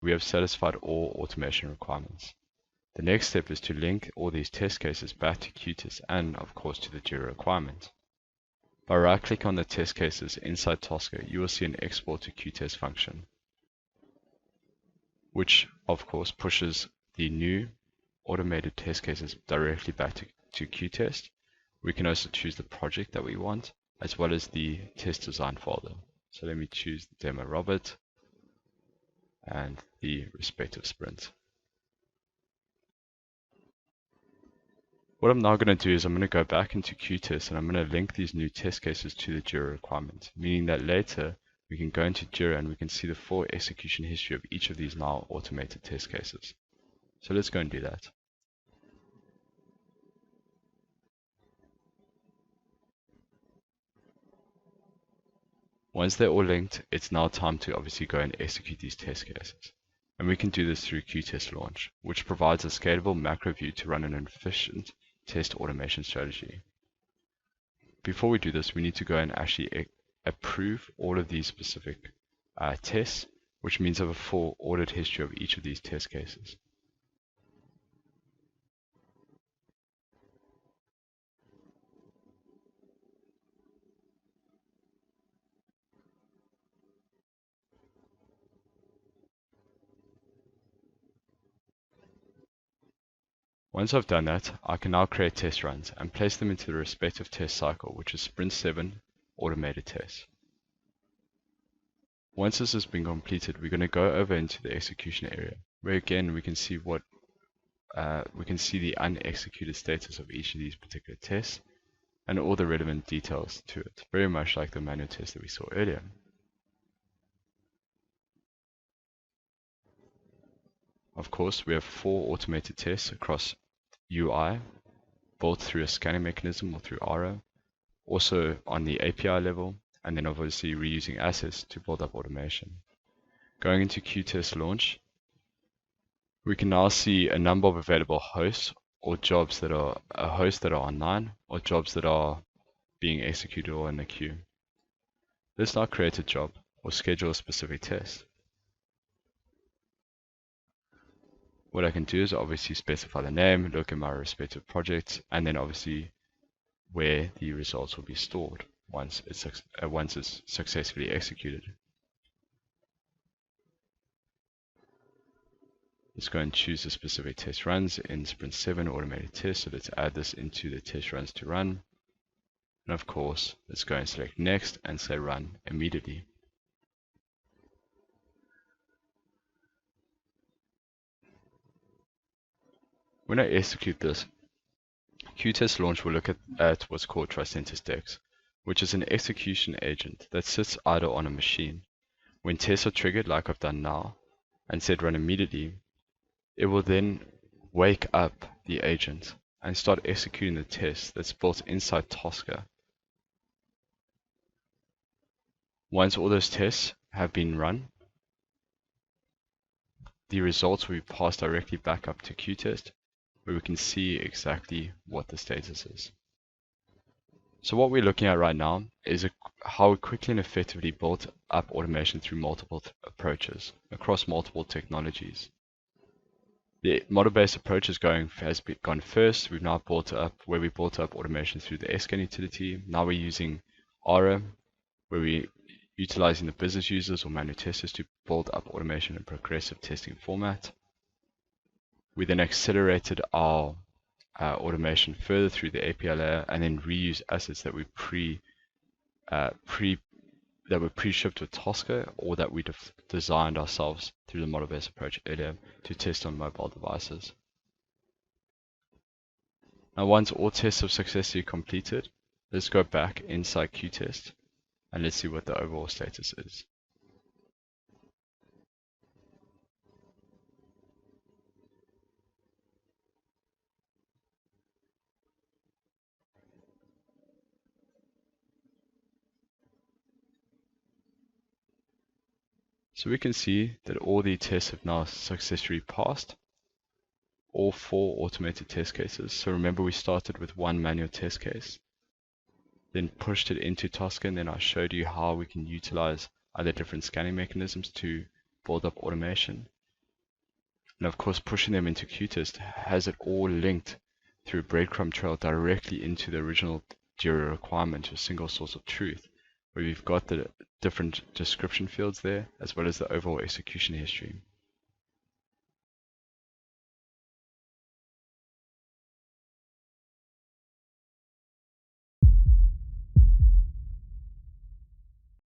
we have satisfied all automation requirements. The next step is to link all these test cases back to qTest and, of course, to the Jira requirement. By right-clicking on the test cases inside Tosca, you will see an export to qTest function, which, of course, pushes the new automated test cases directly back to qTest. We can also choose the project that we want, as well as the test design folder. So let me choose the demo Robert and the respective sprint. What I'm now going to do is I'm going to go back into qTest and I'm going to link these new test cases to the Jira requirement, meaning that later we can go into Jira and we can see the full execution history of each of these now automated test cases. So let's go and do that. Once they're all linked, it's now time to obviously go and execute these test cases. And we can do this through qTest Launch, which provides a scalable macro view to run an efficient test automation strategy. Before we do this, we need to go and actually approve all of these specific tests, which means have a full audit history of each of these test cases. Once I've done that, I can now create test runs and place them into the respective test cycle, which is Sprint 7 automated tests. Once this has been completed, we're going to go over into the execution area, where again we can see the unexecuted status of each of these particular tests and all the relevant details to it, very much like the manual test that we saw earlier. Of course, we have 4 automated tests across UI, both through a scanning mechanism or through RO, also on the API level, and then obviously reusing assets to build up automation. Going into qTest Launch, we can now see a number of available hosts or jobs that are online or jobs that are being executed or in the queue. Let's now create a job or schedule a specific test. What I can do is obviously specify the name, look at my respective projects, and then obviously where the results will be stored once it's successfully executed. Let's go and choose the specific test runs in Sprint 7 automated test. So let's add this into the test runs to run. And of course, let's go and select next and say run immediately. When I execute this, qTest Launch will look at what's called Tricentis Dex, which is an execution agent that sits idle on a machine. When tests are triggered, like I've done now, and said run immediately, it will then wake up the agent and start executing the test that's built inside Tosca. Once all those tests have been run, the results will be passed directly back up to qTest, where we can see exactly what the status is. So what we're looking at right now is how we quickly and effectively built up automation through multiple approaches across multiple technologies. The model-based approach has gone first. We've now built up automation through the scan utility. Now we're using Aura, where we're utilizing the business users or manual testers to build up automation in progressive testing format. We then accelerated our automation further through the API layer and then reuse assets that we were pre-shipped with Tosca or that we designed ourselves through the model-based approach earlier to test on mobile devices. Now once all tests have successfully completed, let's go back inside qTest and let's see what the overall status is. So we can see that all the tests have now successfully passed, all 4 automated test cases. So remember we started with 1 manual test case, then pushed it into Tosca, and then I showed you how we can utilize other different scanning mechanisms to build up automation. And of course, pushing them into qTest has it all linked through a breadcrumb trail directly into the original JIRA requirement, a single source of truth, where we've got the different description fields there, as well as the overall execution history.